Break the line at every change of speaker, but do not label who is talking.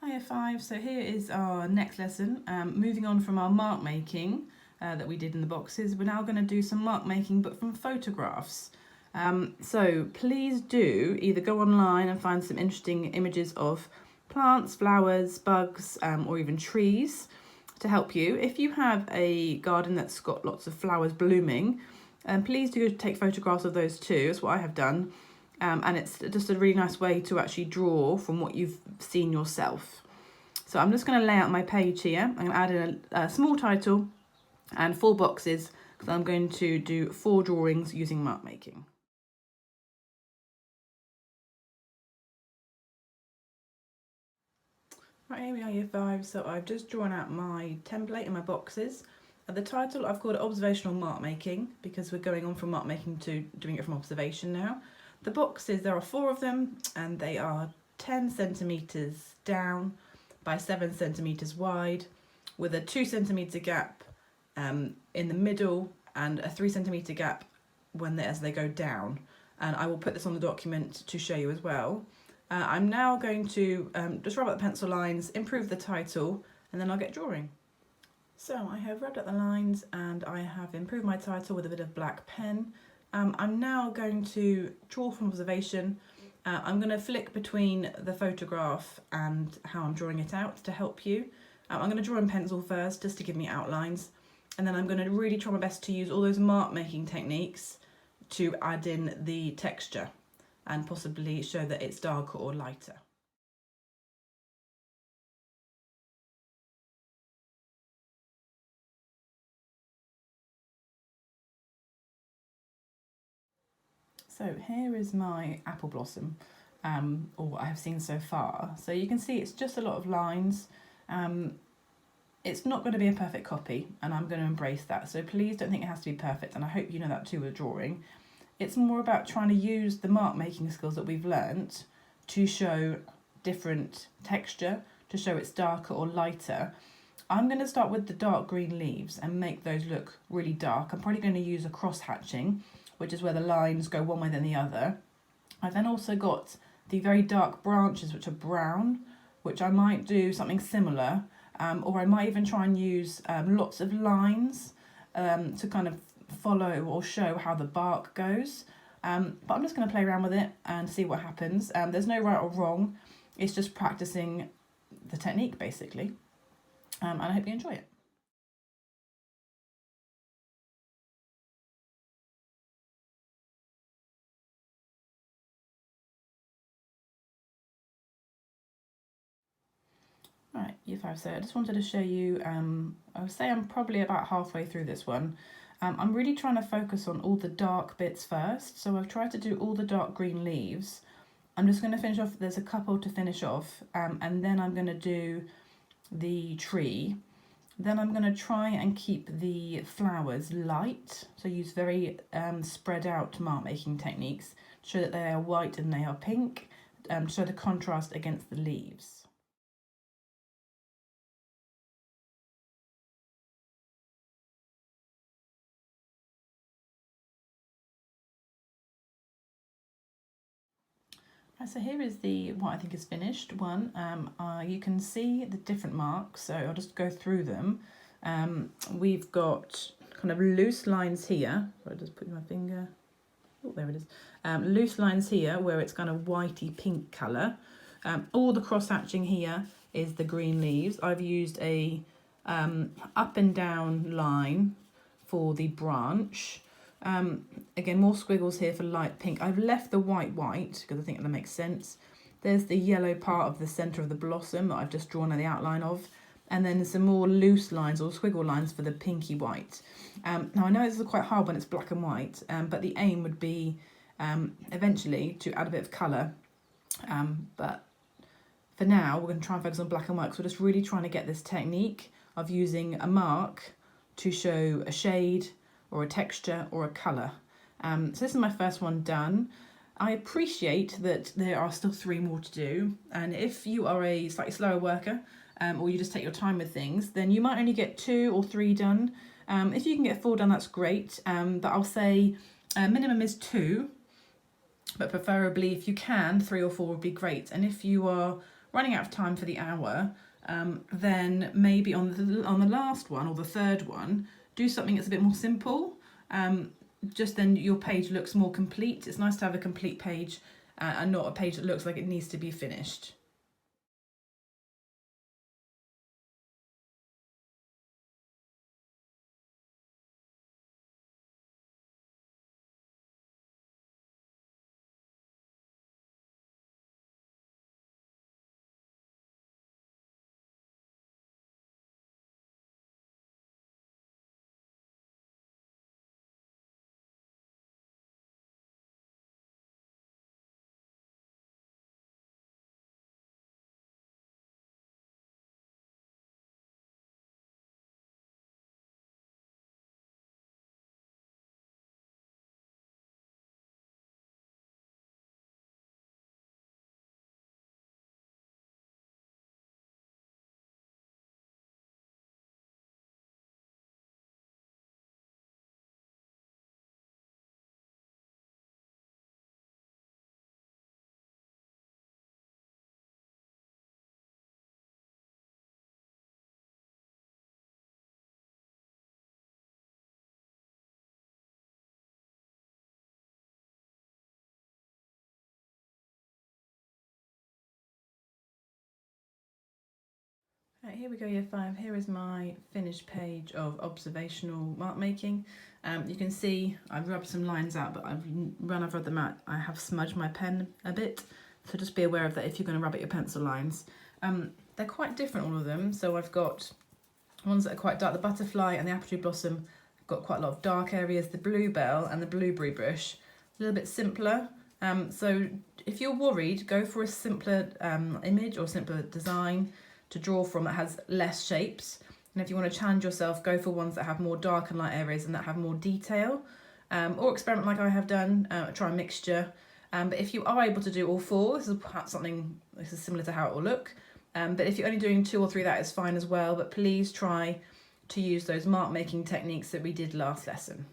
Hiya 5, so here is our next lesson. Moving on from our mark making that we did in the boxes, we're now going to do some mark making but from photographs. So please do either go online and find some interesting images of plants, flowers, bugs or even trees to help you. If you have a garden that's got lots of flowers blooming, please do take photographs of those too. That's what I have done. And it's just a really nice way to actually draw from what you've seen yourself. So I'm just going to lay out my page here. I'm going to add in a small title and 4 boxes because I'm going to do 4 drawings using mark making. Right, here we are, year 5. So I've just drawn out my template and my boxes. The title I've called Observational Mark Making because we're going on from mark making to doing it from observation now. The boxes, there are 4 of them, and they are 10 centimetres down by 7 centimetres wide, with a 2 centimetre gap in the middle and a 3 centimetre gap as they go down. And I will put this on the document to show you as well. I'm now going to just rub up the pencil lines, improve the title, and then I'll get drawing. So I have rubbed up the lines and I have improved my title with a bit of black pen. I'm now going to draw from observation. I'm going to flick between the photograph and how I'm drawing it out to help you. I'm going to draw in pencil first just to give me outlines, and then I'm going to really try my best to use all those mark making techniques to add in the texture and possibly show that it's darker or lighter. So here is my apple blossom, or what I have seen so far. So you can see it's just a lot of lines. It's not going to be a perfect copy, and I'm going to embrace that. So please don't think it has to be perfect, and I hope you know that too with drawing. It's more about trying to use the mark making skills that we've learnt to show different texture, to show it's darker or lighter. I'm going to start with the dark green leaves and make those look really dark. I'm probably going to use a cross hatching, which is where the lines go one way then the other. I've then also got the very dark branches, which are brown, which I might do something similar, or I might even try and use lots of lines to kind of follow or show how the bark goes. But I'm just going to play around with it and see what happens. There's no right or wrong, it's just practicing the technique basically, and I hope you enjoy it. Right, year 5, so I just wanted to show you, I would say I'm probably about halfway through this one. I'm really trying to focus on all the dark bits first, so I've tried to do all the dark green leaves. I'm just going to finish off, there's a couple to finish off, and then I'm going to do the tree. Then I'm going to try and keep the flowers light, so use very spread out mark making techniques to show that they are white and they are pink, to show the contrast against the leaves. So here is what I think is finished one. You can see the different marks, so I'll just go through them. We've got kind of loose lines here. I'll just put my finger. Oh, there it is. Loose lines here where it's kind of whitey pink colour. All the cross hatching here is the green leaves. I've used a up and down line for the branch. Again, more squiggles here for light pink. I've left the white because I think that makes sense. There's the yellow part of the centre of the blossom that I've just drawn the outline of. And then there's some more loose lines or squiggle lines for the pinky white. Now I know this is quite hard when it's black and white, but the aim would be eventually to add a bit of colour. But for now, we're going to try and focus on black and white because we're just really trying to get this technique of using a mark to show a shade or a texture or a colour. So this is my first one done. I appreciate that there are still 3 more to do, and if you are a slightly slower worker or you just take your time with things, then you might only get 2 or 3 done. If you can get 4 done, that's great, but I'll say minimum is 2, but preferably if you can 3 or 4 would be great. And if you are running out of time for the hour, then maybe on the last one or the third one, do something that's a bit more simple. Just then your page looks more complete. It's nice to have a complete page and not a page that looks like it needs to be finished. Right, here we go, year 5. Here is my finished page of observational mark making. You can see I've rubbed some lines out, but when I've rubbed them out, I have smudged my pen a bit. So just be aware of that if you're going to rub at your pencil lines. They're quite different, all of them. So I've got ones that are quite dark. The butterfly and the apple tree blossom have got quite a lot of dark areas. The bluebell and the blueberry bush, a little bit simpler. So if you're worried, go for a simpler image or simpler design to draw from that has less shapes. And if you want to challenge yourself, go for ones that have more dark and light areas and that have more detail. Or experiment like I have done, try a mixture. But if you are able to do all 4, this is perhaps something, this is similar to how it will look. But if you're only doing 2 or 3, that is fine as well. But please try to use those mark making techniques that we did last lesson.